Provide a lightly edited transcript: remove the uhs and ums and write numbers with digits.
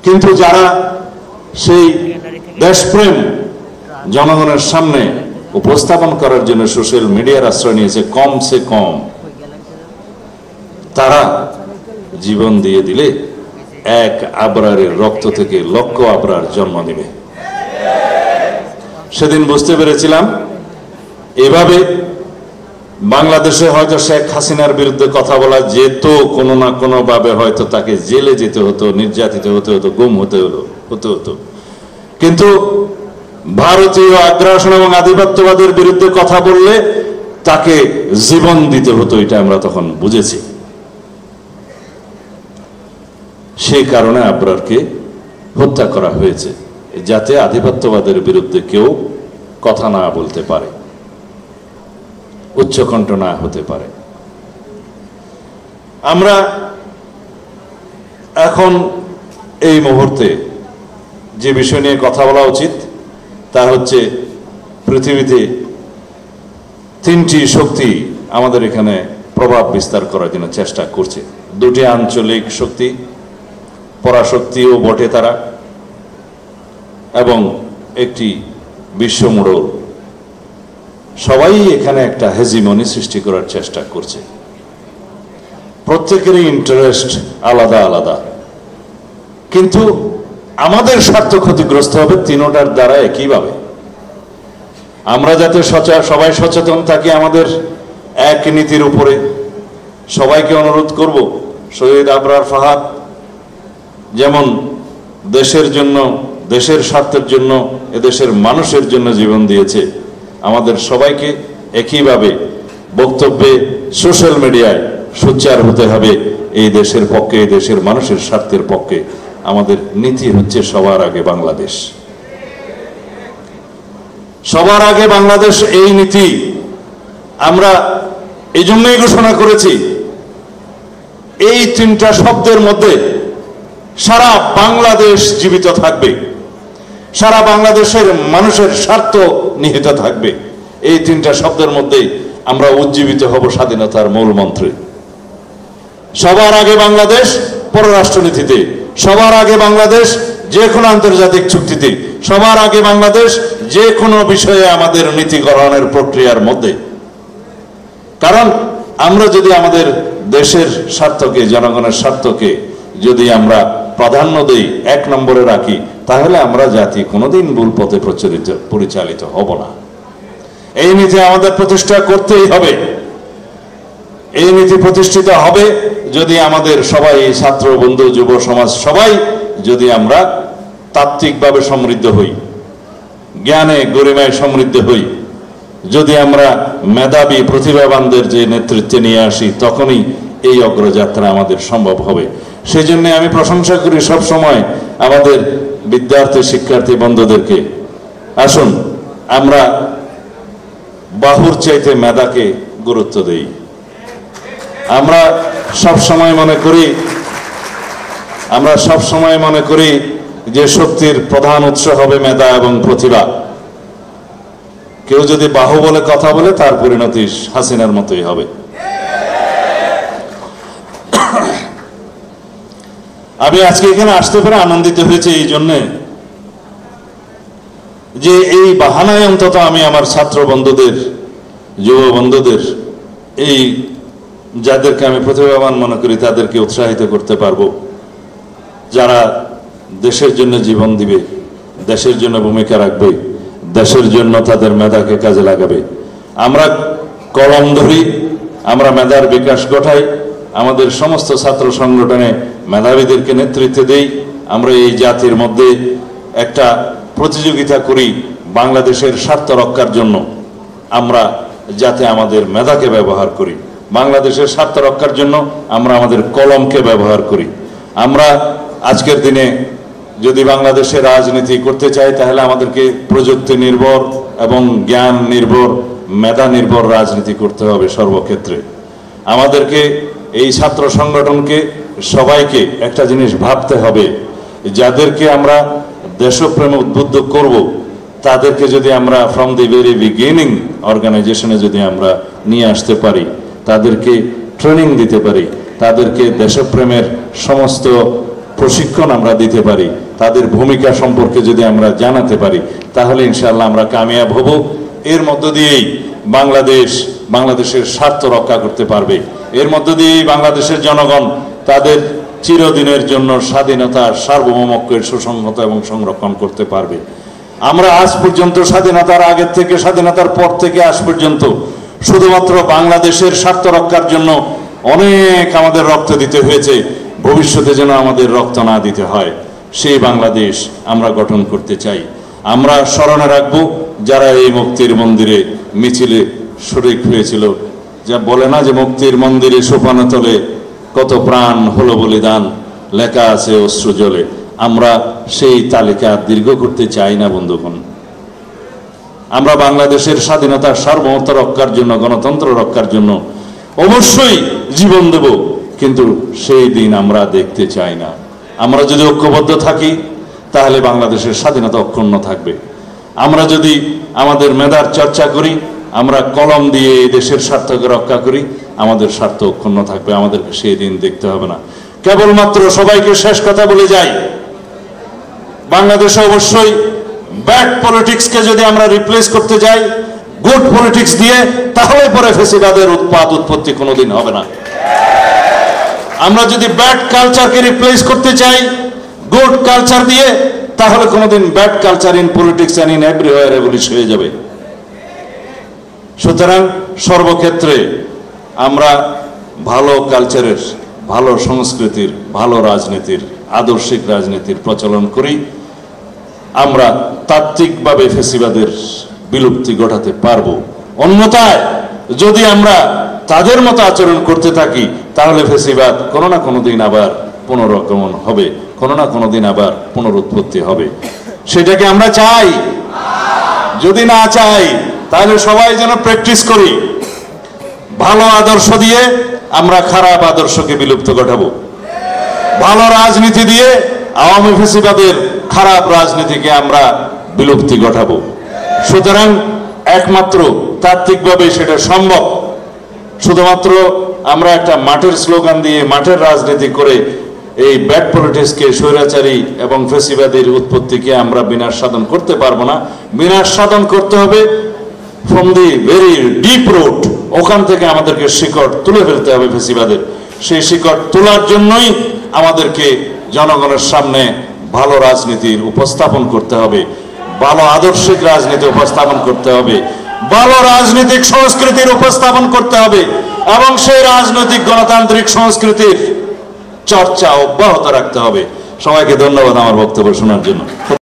কিন্তু যারা সেই দেশপ্রেম জনগণের সামনে উপস্থাপন করার জন্য সোশ্যাল মিডিয়ার আশ্রয় নিয়েছে, কমসে কম তারা জীবন দিয়ে দিলে এক আবরারের রক্ত থেকে লক্ষ আবরার জন্ম দিবে। সেদিন বুঝতে পেরেছিলাম এভাবে বাংলাদেশে হয়তো শেখ হাসিনার বিরুদ্ধে কথা বলা যেত, কোনো না কোনো ভাবে হয়তো তাকে জেলে যেতে হতো, নির্যাতিত হতে হতো, গুম হতে হতো। কিন্তু ভারতীয় আগ্রাসন এবং আধিপত্যবাদের বিরুদ্ধে কথা বললে তাকে জীবন দিতে হতো, এটা আমরা তখন বুঝেছি। সেই কারণে আবরারকে হত্যা করা হয়েছে, যাতে আধিপত্যবাদের বিরুদ্ধে কেউ কথা না বলতে পারে, উচ্চকণ্ঠ না হতে পারে। আমরা এখন এই মুহূর্তে যে বিষয় নিয়ে কথা বলা উচিত তা হচ্ছে, পৃথিবীতে তিনটি শক্তি আমাদের এখানে প্রভাব বিস্তার করার জন্য চেষ্টা করছে। দুটি আঞ্চলিক শক্তি, পরাশক্তিও বটে তারা, এবং একটি বিশ্বমোড়ল। সবাই এখানে একটা হেজিমনি সৃষ্টি করার চেষ্টা করছে। প্রত্যেকেরই ইন্টারেস্ট আলাদা আলাদা, কিন্তু আমাদের স্বার্থ ক্ষতিগ্রস্ত হবে তিনোটার দ্বারা একইভাবে। আমরা যাতে সবাই সচেতন থাকি আমাদের এক নীতির উপরে, সবাইকে অনুরোধ করব, শহীদ আবরার ফাহাদ যেমন দেশের জন্য, দেশের স্বার্থের জন্য, এদেশের মানুষের জন্য জীবন দিয়েছে, আমাদের সবাইকে একইভাবে বক্তব্যে, সোশ্যাল মিডিয়ায় সোচ্চার হতে হবে এই দেশের পক্ষে, এই দেশের মানুষের স্বার্থের পক্ষে। আমাদের নীতি হচ্ছে সবার আগে বাংলাদেশ, সবার আগে বাংলাদেশ। এই নীতি আমরা এই জন্যই ঘোষণা করেছি। এই তিনটা শব্দের মধ্যে সারা বাংলাদেশ জীবিত থাকবে, সারা বাংলাদেশের মানুষের স্বার্থ নিহিত থাকবে। এই তিনটা শব্দের মধ্যে আমরা উজ্জীবিত হব স্বাধীনতার মূল মন্ত্রে। সবার আগে বাংলাদেশ পররাষ্ট্রনীতিতে, সবার আগে বাংলাদেশ যে কোনো আন্তর্জাতিক চুক্তিতে, সবার আগে বাংলাদেশ যে কোনো বিষয়ে আমাদের নীতি গ্রহণের প্রক্রিয়ার মধ্যে। কারণ আমরা যদি আমাদের দেশের স্বার্থকে, জনগণের স্বার্থকে যদি আমরা প্রাধান্য দেই, এক নম্বরে রাখি, তাহলে আমরা জাতি কোনোদিন ভুল পথে পরিচালিত হব না। এই নীতি আমাদের প্রতিষ্ঠা করতেই হবে। এই নীতি প্রতিষ্ঠিত হবে যদি আমাদের সবাই, ছাত্র বন্ধু, যুব সমাজ সবাই যদি আমরা তাত্ত্বিকভাবে সমৃদ্ধ হই, জ্ঞানে গরিমায় সমৃদ্ধ হই, যদি আমরা মেধাবী প্রতিভাবানদের যে নেতৃত্বে নিয়ে আসি, তখনই এই অগ্রযাত্রা আমাদের সম্ভব হবে। সেই জন্য আমি প্রশংসা করি সব সময় আমাদের বিদ্যার্থী, শিক্ষার্থী বন্ধুদেরকে। আসুন আমরা বাহুর চাইতে মেধাকে গুরুত্ব দেই। আমরা সব সময় মনে করি যে শক্তির প্রধান উৎস হবে মেধা এবং প্রতিভা। কেউ যদি বাহু বলে কথা বলে, তার পরিণতি হাসিনার মতোই হবে। আমি আজকে এখানে আসতে পেরে আনন্দিত হয়েছে এই জন্যে যে এই বাহানায় অন্তত আমি আমার ছাত্র বন্ধুদের, যুব বন্ধুদের, এই যাদেরকে আমি প্রতিভাবান মনে করি তাদেরকে উৎসাহিত করতে পারবো, যারা দেশের জন্য জীবন দিবে, দেশের জন্য ভূমিকা রাখবে, দেশের জন্য তাদের মেধাকে কাজে লাগাবে। আমরা কলম ধরি, আমরা মেধার বিকাশ ঘটাই, আমাদের সমস্ত ছাত্র সংগঠনে মেধাবীদেরকে নেতৃত্ব দেই। আমরা এই জাতির মধ্যে একটা প্রতিযোগিতা করি বাংলাদেশের স্বার্থ রক্ষার জন্য। আমরা যাতে আমাদের মেধাকে ব্যবহার করি, বাংলাদেশের স্বার্থ রক্ষার জন্য আমরা আমাদের কলমকে ব্যবহার করি। আমরা আজকের দিনে যদি বাংলাদেশের রাজনীতি করতে চাই, তাহলে আমাদেরকে প্রযুক্তি নির্ভর এবং জ্ঞান নির্ভর, মেধা নির্ভর রাজনীতি করতে হবে সর্বক্ষেত্রে। আমাদেরকে এই ছাত্র সংগঠনকে সবাইকে একটা জিনিস ভাবতে হবে, যাদেরকে আমরা দেশপ্রেমে উদ্বুদ্ধ করব, তাদেরকে যদি আমরা ফ্রম দি ভেরি বিগিনিং অর্গানাইজেশনে যদি আমরা নিয়ে আসতে পারি, তাদেরকে ট্রেনিং দিতে পারি, তাদেরকে দেশপ্রেমের সমস্ত প্রশিক্ষণ আমরা দিতে পারি, তাদের ভূমিকা সম্পর্কে যদি আমরা জানাতে পারি, তাহলে ইনশাআল্লাহ আমরা কামিয়াব হব। এর মধ্য দিয়েই বাংলাদেশের স্বার্থ রক্ষা করতে পারবে। এর মধ্য দিয়েই বাংলাদেশের জনগণ তাদের চিরদিনের জন্য স্বাধীনতা, সার্বভৌমত্বের সুসংহত এবং সংরক্ষণ করতে পারবে। আমরা আজ পর্যন্ত স্বাধীনতার আগের থেকে, স্বাধীনতার পর থেকে আজ পর্যন্ত শুধুমাত্র বাংলাদেশের স্বার্থ রক্ষার জন্য অনেক আমাদের রক্ত দিতে হয়েছে। ভবিষ্যতে যেন আমাদের রক্ত না দিতে হয়, সেই বাংলাদেশ আমরা গঠন করতে চাই। আমরা স্মরণে রাখব যারা এই মুক্তির মন্দিরে মিছিলে শরীক হয়েছিল। যা বলে না যে মুক্তির মন্দিরে সোপানে তলে কত প্রাণ হলো বলিদান, লেখা আছে অশ্রু জলে। আমরা সেই তালিকা দীর্ঘ করতে চাই না বন্ধুগণ। আমরা বাংলাদেশের স্বাধীনতার সার্বভৌমত্ব রক্ষার জন্য, গণতন্ত্র রক্ষার জন্য অবশ্যই জীবন দেব, কিন্তু সেই দিন আমরা দেখতে চাই না। আমরা যদি ঐক্যবদ্ধ থাকি তাহলে বাংলাদেশের স্বাধীনতা অক্ষুণ্ণ থাকবে। আমরা যদি আমাদের মেধার চর্চা করি, আমরা কলম দিয়ে এই দেশের স্বার্থকে রক্ষা করি, আমাদের স্বার্থ অক্ষুণ্ণ থাকবে। আমাদেরকে সেই দিন দেখতে হবে না। কেবলমাত্র সবাইকে শেষ কথা বলে যাই, বাংলাদেশে অবশ্যই ব্যাড পলিটিক্সকে যদি আমরা রিপ্লেস করতে যাই গুড পলিটিক্স দিয়ে, তাহলে পরে ফেসিবাদের উৎপত্তি কোনোদিন হবে না। আমরা যদি ব্যাড কালচারকে রিপ্লেস করতে চাই গুড কালচার দিয়ে, তাহলে কোনোদিন bad culture in politics and in everywhere abolish হয়ে যাবে। সুতরাং সর্বক্ষেত্রে আমরা ভালো কালচারের, ভালো সংস্কৃতির, ভালো রাজনীতির, আদর্শিক রাজনীতির প্রচলন করি। আমরা তাত্ত্বিকভাবে ফেসিবাদের বিলুপ্তি ঘটাতে পারবো। অন্যথায় যদি আমরা তাদের মতো আচরণ করতে থাকি, তাহলে ফেসিবাদ কোনো না কোনো দিন আবার পুনরাগমন হবে, কোনো না কোনো দিন আবার পুনরুৎপত্তি হবে। সেটাকে আমরা চাই? যদি না চাই, তাহলে সবাই যেন প্র্যাকটিস করি ভালো আদর্শ দিয়ে আমরা খারাপ আদর্শকে বিলুপ্ত ঘটাবো, ভালো রাজনীতি দিয়ে আওয়ামী ফেসিবাদের খারাপ রাজনীতিকে আমরা বিলুপ্তি ঘটাবো। সুতরাং একমাত্র তাত্ত্বিকভাবে সেটা সম্ভব। শুধুমাত্র আমরা একটা মাঠের স্লোগান দিয়ে, মাঠের রাজনীতি করে এই ব্যাড পলিটিক্সকে, স্বৈরাচারী এবং ফেসিবাদের উৎপত্তিকে আমরা বিনাশ সাধন করতে পারবো না। বিনাশ সাধন করতে হবে from the very deep root. ওখান থেকে আমাদেরকে শিকড় তুলে ফেলতে হবে ফেসিবাদের। সেই শিকড় তোলার জন্যই আমাদেরকে জনগণের সামনে ভালো রাজনীতির উপস্থাপন করতে হবে, ভালো আদর্শিক রাজনীতি উপস্থাপন করতে হবে, ভালো রাজনৈতিক সংস্কৃতির উপস্থাপন করতে হবে এবং সেই রাজনৈতিক গণতান্ত্রিক সংস্কৃতির চর্চা অব্যাহত রাখতে হবে। সবাইকে ধন্যবাদ আমার বক্তব্য শোনার জন্য।